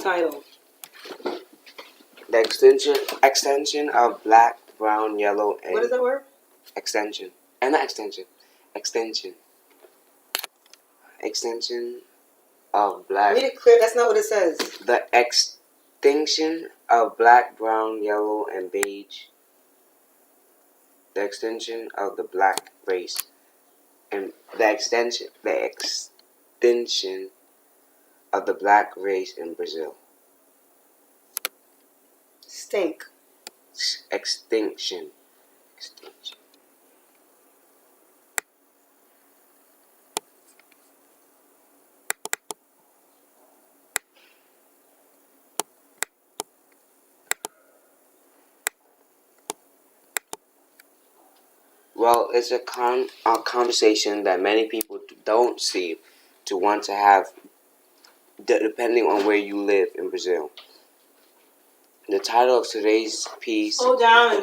title. The extension of black, brown, yellow, and... What is that word? Extension. And not extension. Extension. Extension of black... Read it clear. That's not what it says. The extinction of black, brown, yellow, and beige. The extension of the black race. And the extension of the black race in Brazil. Stink. Extinction. Well, it's a conversation that many people don't seem to want to have, depending on where you live in Brazil. The title of today's piece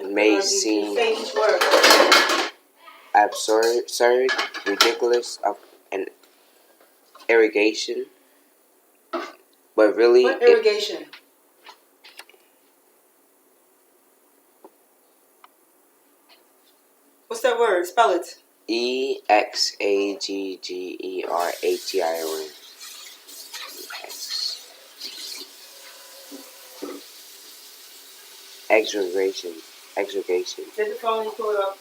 may seem absurd, ridiculous, and irrigation, but really... What irrigation? What's that word? Spell it. EXAGGERATION. Exaggeration. Get the phone and pull it up.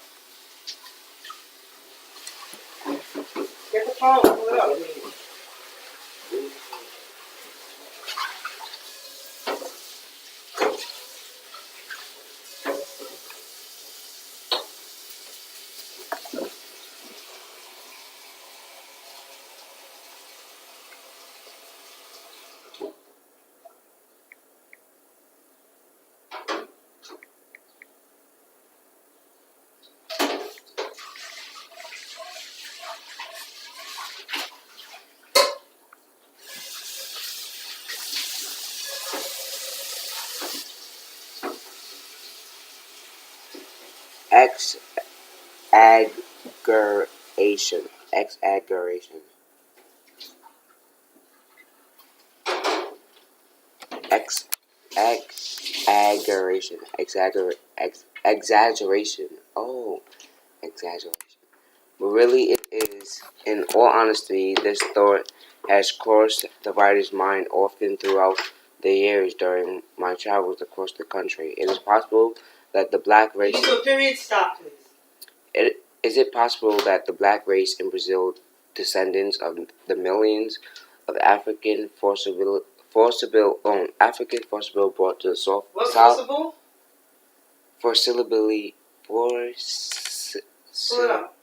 Get the phone, pull it up. Exaggeration. Exaggeration. Oh, exaggeration. But really it is. In all honesty, this thought has crossed the writer's mind often throughout the years during my travels across the country. It is possible that the black race... Period, stop, please. Is it possible that the black race in Brazil, descendants of the millions of African forcibly brought to the South... What's forcible? Forcibly... Pull it up.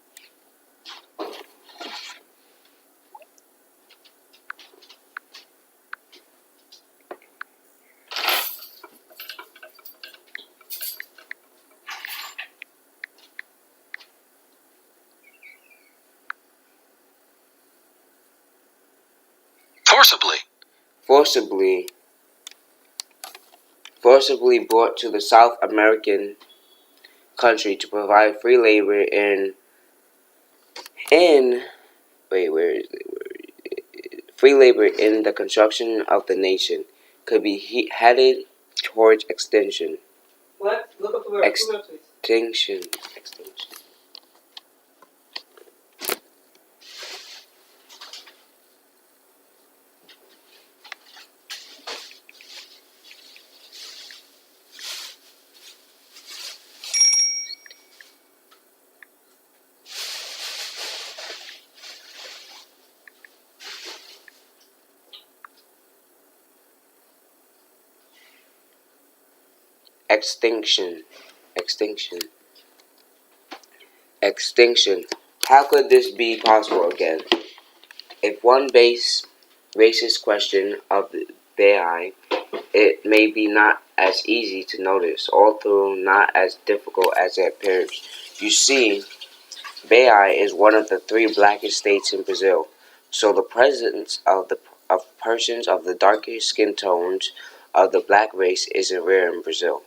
Forcibly brought to the South American country to provide free labor free labor in the construction of the nation, could be headed towards extinction. What? Look up the word. Extinction. Extinction. How could this be possible again? If one racist question of beige, it may be not as easy to notice, although not as difficult as it appears. You see, beige is one of the 3 blackest states in Brazil, so the presence of persons of the darker skin tones of the black race isn't rare in Brazil.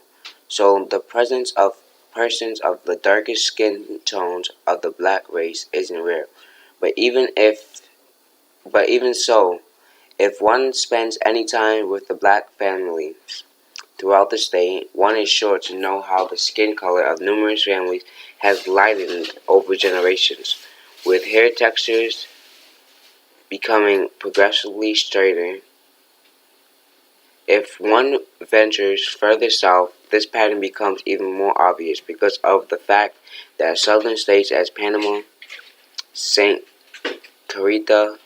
So the presence of persons of the darkest skin tones of the black race isn't rare. But even so, If one spends any time with the black families throughout the state, one is sure to know how the skin color of numerous families has lightened over generations, with hair textures becoming progressively straighter. If one ventures further south, this pattern becomes even more obvious because of the fact that southern states as Panama, St. Clarita,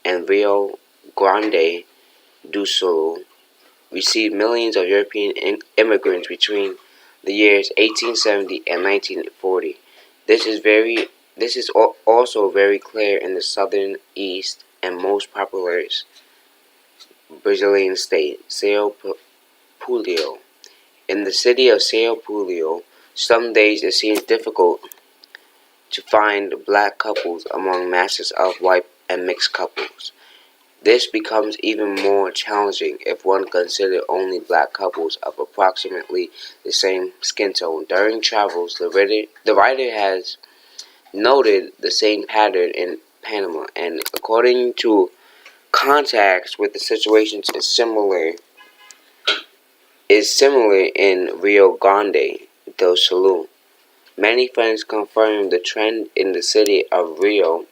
and Rio Grande do Sul received millions of European immigrants between the years 1870 and 1940. This is also very clear in the southern east and most populous Brazilian state, Sao Paulo. In the city of Sao Paulo, some days it seems difficult to find black couples among masses of white and mixed couples. This becomes even more challenging if one considers only black couples of approximately the same skin tone. During travels, the writer has noted the same pattern in Panama, and according to contacts with the situation is similar in Rio Grande do Sul. Many friends confirm the trend in the city of Rio,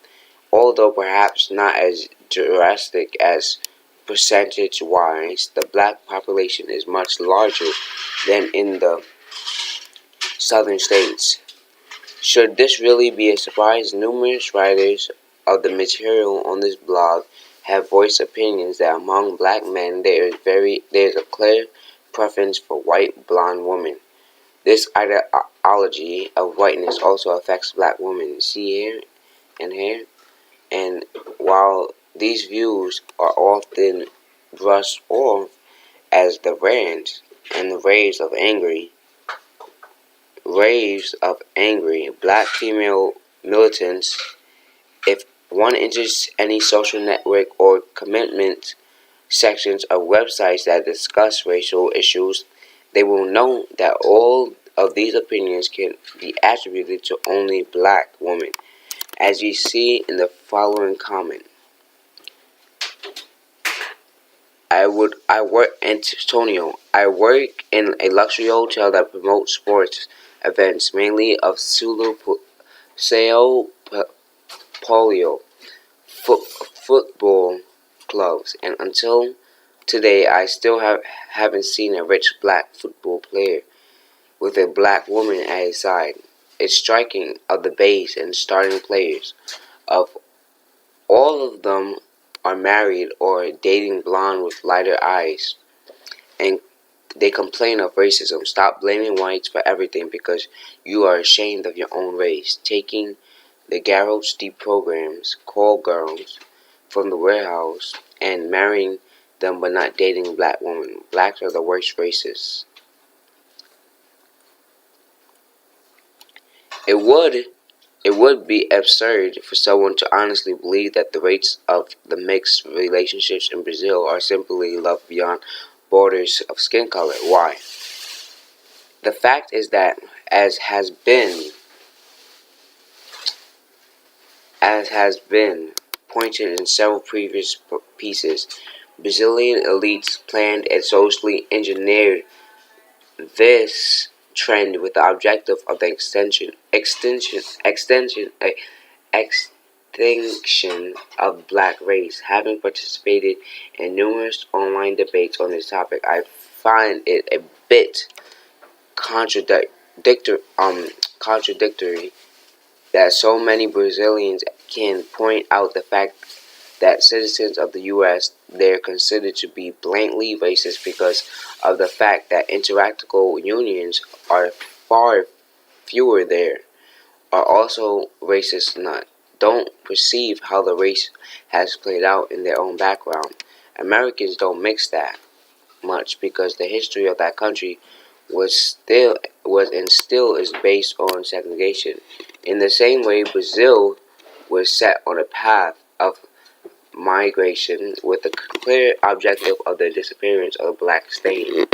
although perhaps not as drastic as percentage-wise. The black population is much larger than in the southern states. Should this really be a surprise, numerous writers of the material on this blog have voiced opinions that among black men there is a clear preference for white blonde women. This ideology of whiteness also affects black women. See here and here. And while these views are often brushed off as the rants and the raves of angry black female militants, if one enters any social network or commitment sections of websites that discuss racial issues, they will know that all of these opinions can be attributed to only black women, as you see in the following comment. Antonio. I work in a luxury hotel that promotes sports events, mainly of Sao Paulo football clubs, and until today I still haven't seen a rich black football player with a black woman at his side. It's striking of the base and starting players. Of all of them are married or dating blonde with lighter eyes, and they complain of racism. Stop blaming whites for everything because you are ashamed of your own race. Taking the Garrosh programs, call girls from the warehouse, and marrying them but not dating black women. Blacks are the worst racists. It would be absurd for someone to honestly believe that the rates of the mixed relationships in Brazil are simply love beyond borders of skin color. Why? The fact is that, as has been pointed in several previous pieces, Brazilian elites planned and socially engineered this trend with the objective of the extinction of black race. Having participated in numerous online debates on this topic, I find it a bit contradictory that so many Brazilians can point out the fact that citizens of the U.S. they're considered to be blatantly racist because of the fact that interracial unions are far fewer there, are also racist not, don't perceive how the race has played out in their own background. Americans don't mix that much because the history of that country and still is based on segregation. In the same way, Brazil was set on a path of migration with the clear objective of the disappearance of the black stain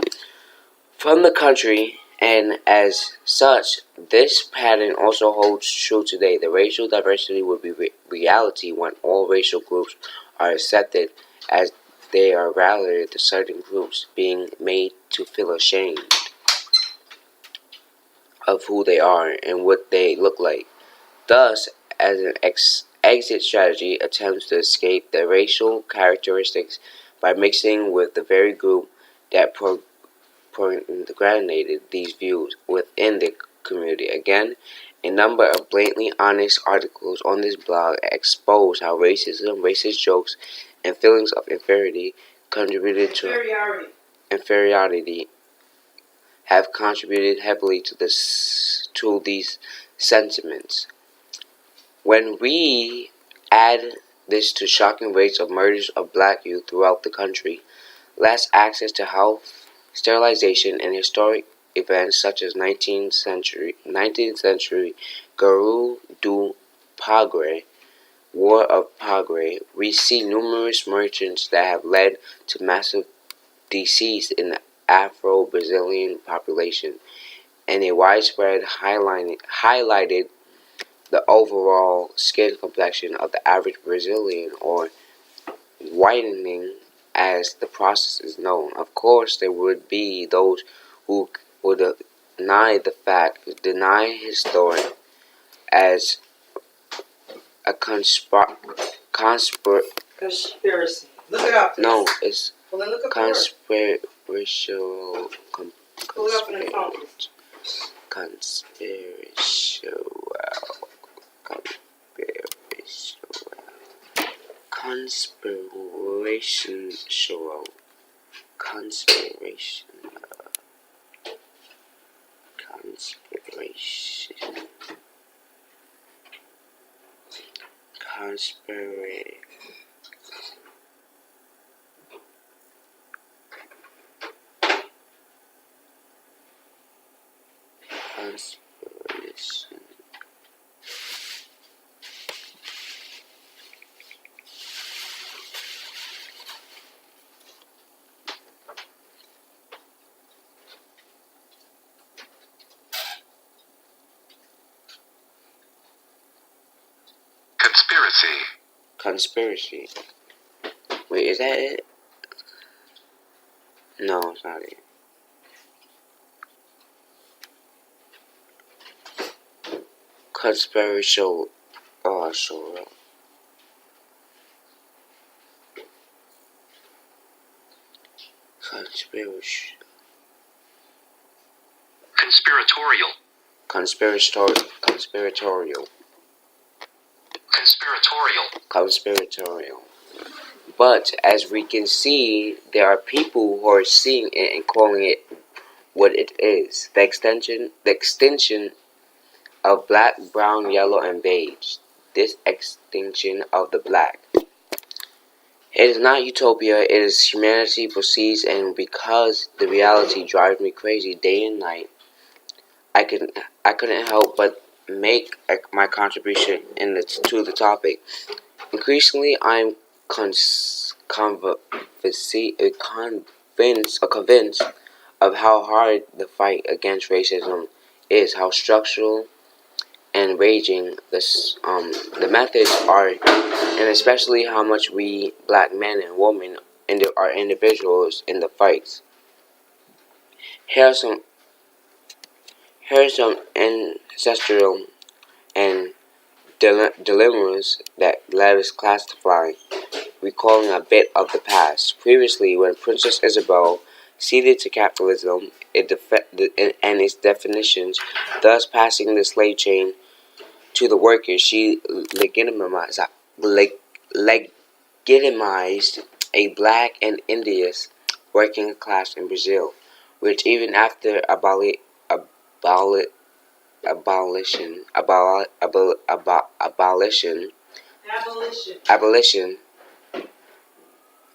from the country, and as such, this pattern also holds true today. The racial diversity would be reality when all racial groups are accepted as They are rather the certain groups being made to feel ashamed of who they are and what they look like. Thus, as an exit strategy, attempts to escape the racial characteristics by mixing with the very group that propagated these views within the community. Again, a number of blatantly honest articles on this blog expose how racism, racist jokes, and feelings of inferiority contributed to inferiority have contributed heavily to these sentiments. When we add this to shocking rates of murders of black youth throughout the country, less access to health, sterilization, and historic events such as 19th century Guerra do Pagre, War of Pagre, we see numerous merchants that have led to massive decease in the Afro-Brazilian population, and a widespread highlighted the overall skin complexion of the average Brazilian, or whitening as the process is known. Of course, there would be those who would deny his story as a Conspiracy. Look it up. no, it's Well, then look up conspiratorial. Pull it up in the phone. Conspiration. Conspiracy. Wait, is that it? No, it's not it. Conspiratorial. Oh, so conspiracy. Conspiratorial. Conspiratorial. Conspiratorial. Conspiratorial. But as we can see, there are people who are seeing it and calling it what it is. The extinction of black, brown, yellow, and beige. This extinction of the black. It is not utopia, it is humanity proceeds, and because the reality drives me crazy day and night, I couldn't help but make my contribution to the topic. Increasingly, I'm convinced of how hard the fight against racism is, how structural and raging the methods are, and especially how much we black men and women are individuals in the fights. Here are some ancestral and dilemmas that let us classify, recalling a bit of the past. Previously, when Princess Isabel ceded to capitalism and its definitions, thus passing the slave chain to the workers, she legitimized a black and Indian working class in Brazil, which even after abolition abolition, abol, abol, abol, abolition, abolition,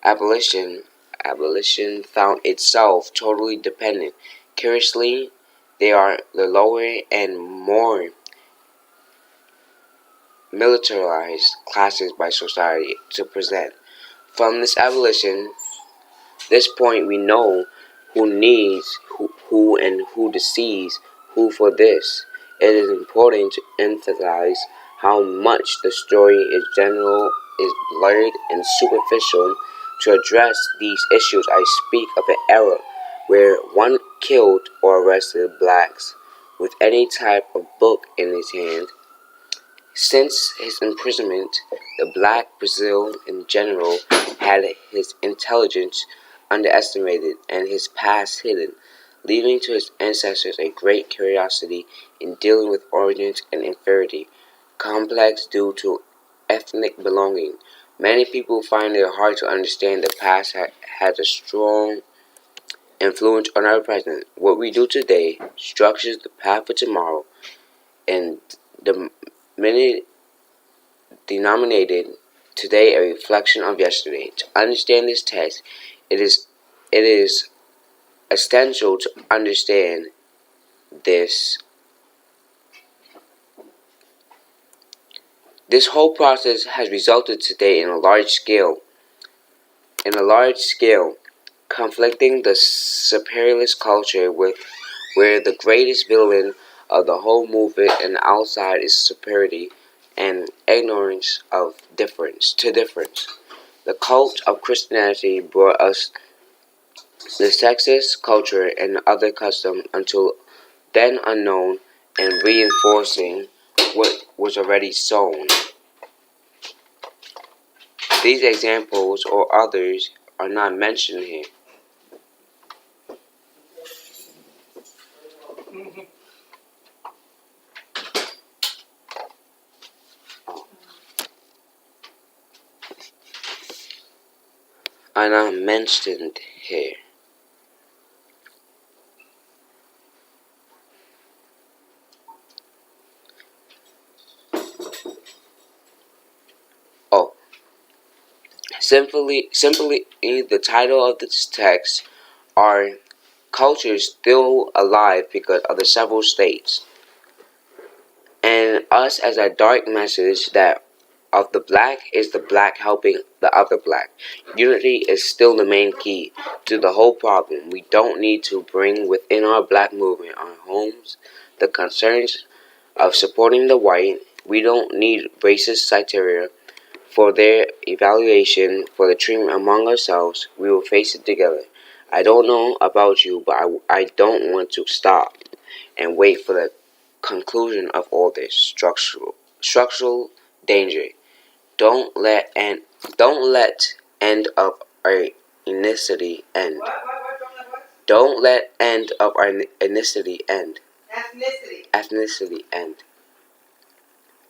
abolition, abolition found itself totally dependent. Curiously, they are the lower and more militarized classes by society to present. From this abolition, this point we know who needs who and who deceives who for this. It is important to emphasize how much the story is general, is blurred and superficial, To address these issues, I speak of an era where one killed or arrested blacks with any type of book in his hand. Since his imprisonment, the black Brazil in general had his intelligence underestimated and his past hidden, leaving to his ancestors a great curiosity in dealing with origins and inferiority, complex due to ethnic belonging. Many people find it hard to understand the past has a strong influence on our present. What we do today structures the path for tomorrow, and the minute denominated today a reflection of yesterday. To understand this text, it is essential to understand this. This whole process has resulted today in a large scale, conflicting the superiorist culture with where the greatest villain of the whole movement and outside is superiority and ignorance of difference. The cult of Christianity brought us the sexist culture and other customs until then unknown and reinforcing what was already sown. These examples or others are not mentioned here. Are not mentioned here. Oh, simply, the title of this text are cultures still alive because of the several states, and us as a dark message that of the black is the black helping the other black. Unity is still the main key to the whole problem. We don't need to bring within our black movement, our homes, the concerns of supporting the white. We don't need racist criteria for their evaluation for the treatment among ourselves. We will face it together. I don't know about you, but I don't want to stop and wait for the conclusion of all this structural danger. Don't let end of our ethnicity end. Don't let end of our ethnicity end. Ethnicity end.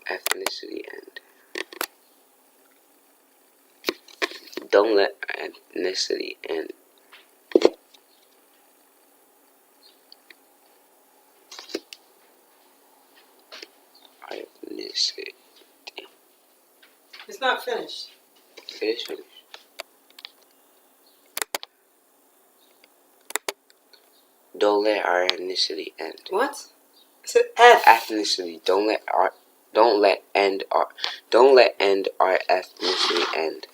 Ethnicity end. Don't let ethnicity end. Ethnicity. It's not finished. It is finished. Don't let our ethnicity end. What? I said F. Ethnicity. Don't let end our ethnicity end.